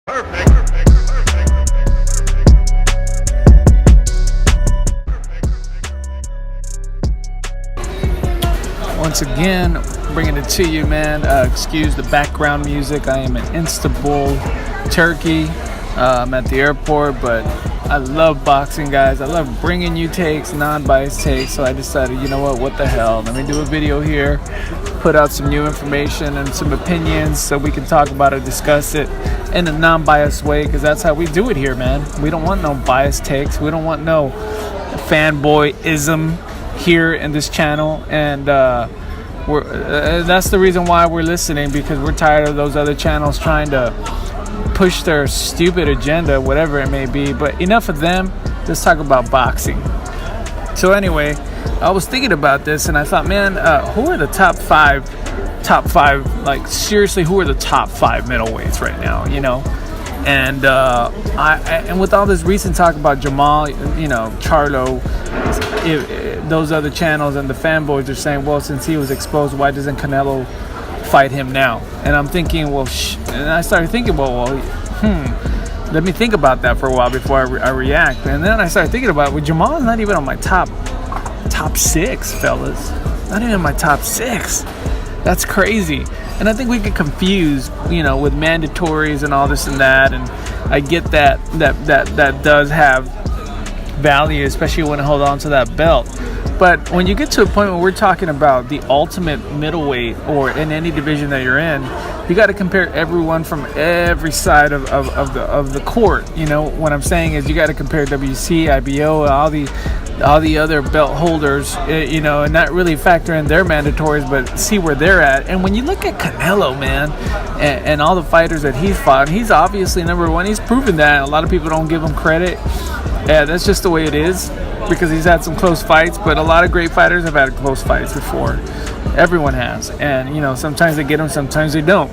Perfect. Once again, bringing it to you, man. Excuse the background music. I am in Istanbul, Turkey. I'm at the airport, but I love boxing, guys. I love bringing you takes, non-biased takes. So I decided, you know what the hell? Let me do a video here, put out some new information and some opinions so we can talk about it, discuss it in a non-biased way, because that's how we do it here, man. We don't want no biased takes. We don't want no fanboyism here in this channel, and that's the reason why we're listening, because we're tired of those other channels trying to push their stupid agenda, whatever it may be. But enough of them. Let's talk about boxing. So anyway, I was thinking about this and I thought, man, who are the top five, like seriously, who are the top five middleweights right now, you know? And and with all this recent talk about Jamal, you know, Charlo, those other channels and the fanboys are saying, well, since he was exposed, why doesn't Canelo fight him now? And I'm thinking, well, and I started thinking, let me think about that for a while before I react. And then I started thinking about, well, Jamal's not even on my top six, fellas. Not even my top six. That's crazy. And I think we get confused, you know, with mandatories and all this and that. And I get that does have value, especially when I hold on to that belt. But when you get to a point where we're talking about the ultimate middleweight, or in any division that you're in, you got to compare everyone from every side of the court. You know what I'm saying is, you got to compare WC, IBO, all the other belt holders, you know, and not really factor in their mandatories, but see where they're at. And when you look at Canelo, man, and all the fighters that he's fought, he's obviously number one. He's proven that. A lot of people don't give him credit. Yeah, that's just the way it is, because he's had some close fights, but a lot of great fighters have had close fights before. Everyone has. And, you know, sometimes they get them, sometimes they don't.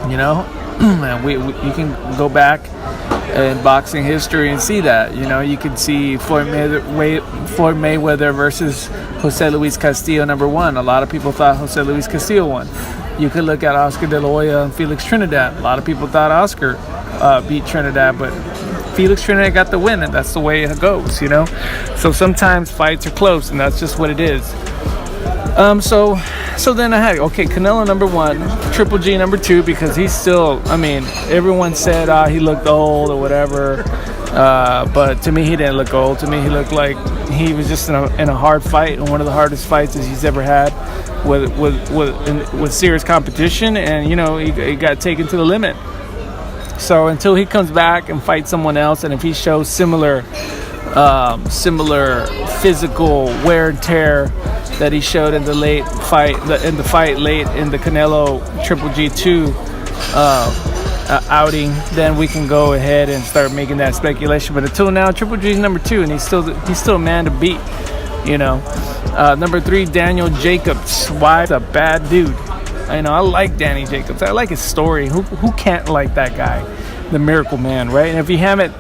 You know, and you can go back in boxing history and see that. You know, you can see Floyd Mayweather versus Jose Luis Castillo, number one. A lot of people thought Jose Luis Castillo won. You could look at Oscar De La Hoya and Felix Trinidad. A lot of people thought Oscar beat Trinidad, but Felix Trinidad got the win, and that's the way it goes, you know? So sometimes fights are close, and that's just what it is. So then I had, okay, Canelo number one, Triple G number two, because he's still, I mean, everyone said he looked old or whatever, but to me he didn't look old. To me he looked like he was just in a hard fight, and one of the hardest fights that he's ever had with serious competition, and, you know, he got taken to the limit. So until he comes back and fights someone else, and if he shows similar physical wear and tear that he showed in the fight late in the Canelo Triple G2 outing, then we can go ahead and start making that speculation. But until now, Triple G is number two, and he's still a man to beat. You know, number three, Daniel Jacobs. Why? He's a bad dude. I know, I like Danny Jacobs. I like his story. Who can't like that guy? The Miracle Man, right? And if you haven't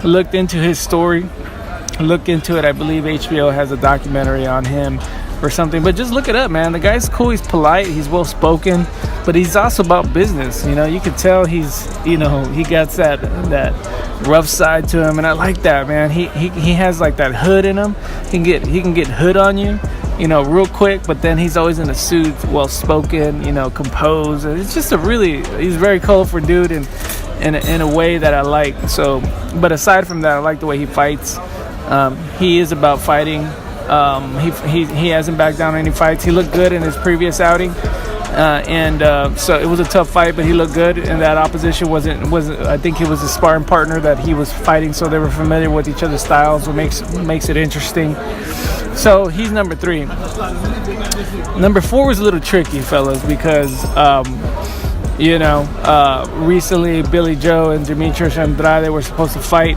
looked into his story, look into it. I believe HBO has a documentary on him or something. But just look it up, man. The guy's cool. He's polite. He's well-spoken. But he's also about business. You know, you can tell he's, you know, he got that rough side to him. And I like that, man. He has like that hood in him. He can get hood on you, you know, real quick, but then he's always in a suit, well-spoken, you know, composed. It's just he's a very colorful dude, and in a way that I like. So, but aside from that, I like the way he fights. He is about fighting. He hasn't backed down any fights. He looked good in his previous outing, so it was a tough fight, but he looked good, and that opposition wasn't. I think he was a sparring partner that he was fighting, so they were familiar with each other's styles, what makes it interesting. So he's number three. Number four was a little tricky, fellas, because you know, recently Billy Joe and Demetrius Andrade were supposed to fight,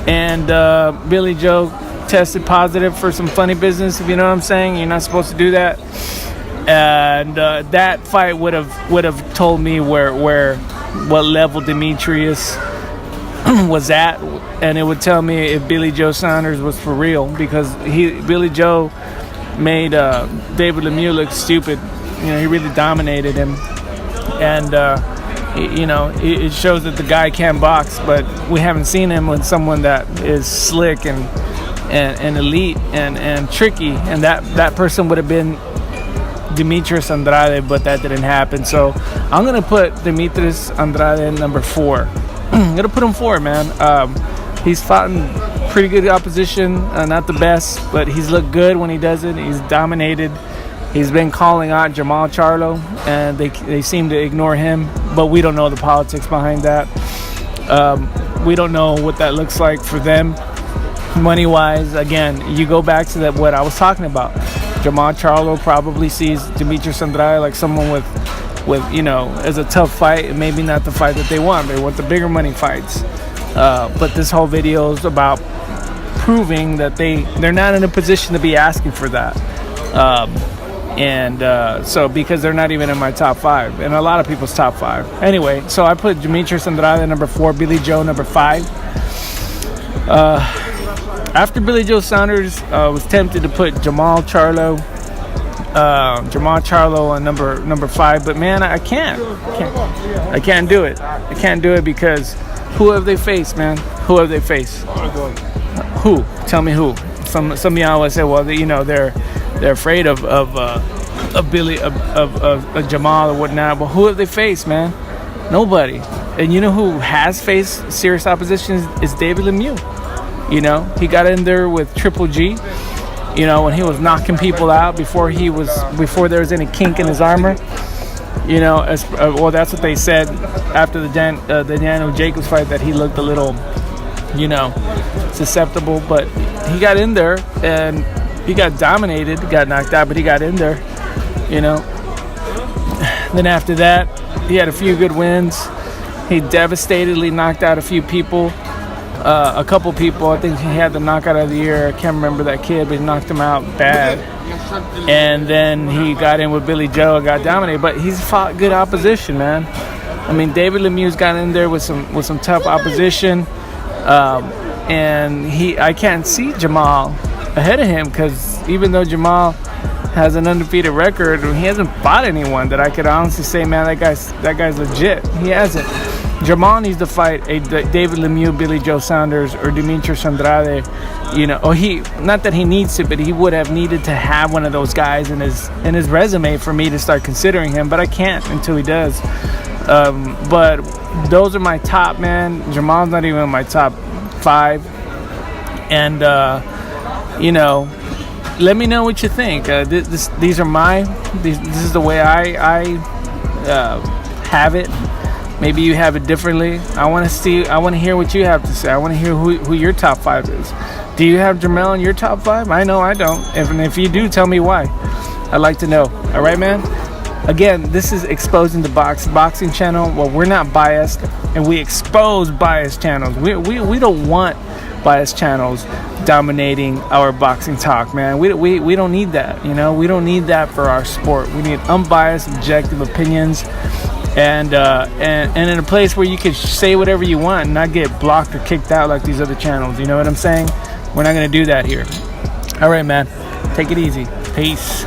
and Billy Joe tested positive for some funny business, if you know what I'm saying. You're not supposed to do that. And that fight would have told me what level Demetrius was at, and it would tell me if Billy Joe Saunders was for real, because Billy Joe made David Lemieux look stupid. You know, he really dominated him, and it shows that the guy can box, but we haven't seen him with someone that is slick and elite and tricky, and that person would have been Demetrius Andrade, but that didn't happen. So I'm gonna put Demetrius Andrade in number 4. I'm gonna put him 4, man. He's fought in pretty good opposition, not the best, but he's looked good when he does it. He's dominated. He's been calling out Jamal Charlo, and they seem to ignore him, but we don't know the politics behind that. We don't know what that looks like for them money-wise. Again, you go back to what I was talking about. Jamal Charlo probably sees Demetrius Andrade like someone with as a tough fight, and maybe not the fight that they want. They want the bigger money fights. But this whole video is about proving that they're not in a position to be asking for that. So because they're not even in my top 5 and a lot of people's top 5. Anyway, so I put Demetrius Andrade number 4, Billy Joe number 5. After Billy Joe Saunders, was tempted to put Jamal Charlo on number 5, but man, I can't do it. I can't do it because who have they faced, man? Who have they faced? Who? Tell me who. Some of y'all would say, well, they're afraid of Jamal or whatnot. But who have they faced, man? Nobody. And you know who has faced serious opposition is David Lemieux. He got in there with Triple G. When he was knocking people out before there was any kink in his armor. Well, that's what they said after the Daniel Jacobs fight, that he looked a little, susceptible. But he got in there and he got dominated, got knocked out, but he got in there, Then after that, he had a few good wins. He devastatedly knocked out a few people. A couple people. I think he had the knockout of the year. I can't remember that kid, but he knocked him out bad. And then he got in with Billy Joe and got dominated. But he's fought good opposition, man. I mean, David Lemieux's got in there with some tough opposition. And I can't see Jamal ahead of him, because even though Jamal has an undefeated record, he hasn't fought anyone that I could honestly say, man, that guy's legit. He hasn't. Jamal needs to fight a David Lemieux, Billy Joe Saunders, or Demetrius Andrade. Not that he needs to, but he would have needed to have one of those guys in his resume for me to start considering him. But I can't until he does. But those are my top, man. Jamal's not even in my top 5. And let me know what you think. This is the way I have it. Maybe you have it differently. I want to hear what you have to say. I want to hear who your top 5 is. Do you have Jamel in your top 5? I know I don't. If you do, tell me why. I'd like to know. All right, man? Again, this is Exposing the Boxing channel. Well, we're not biased, and we expose biased channels. We don't want biased channels dominating our boxing talk, man. We don't need that. We don't need that for our sport. We need unbiased, objective opinions. And in a place where you can say whatever you want and not get blocked or kicked out like these other channels. You know what I'm saying? We're not going to do that here. All right, man. Take it easy. Peace.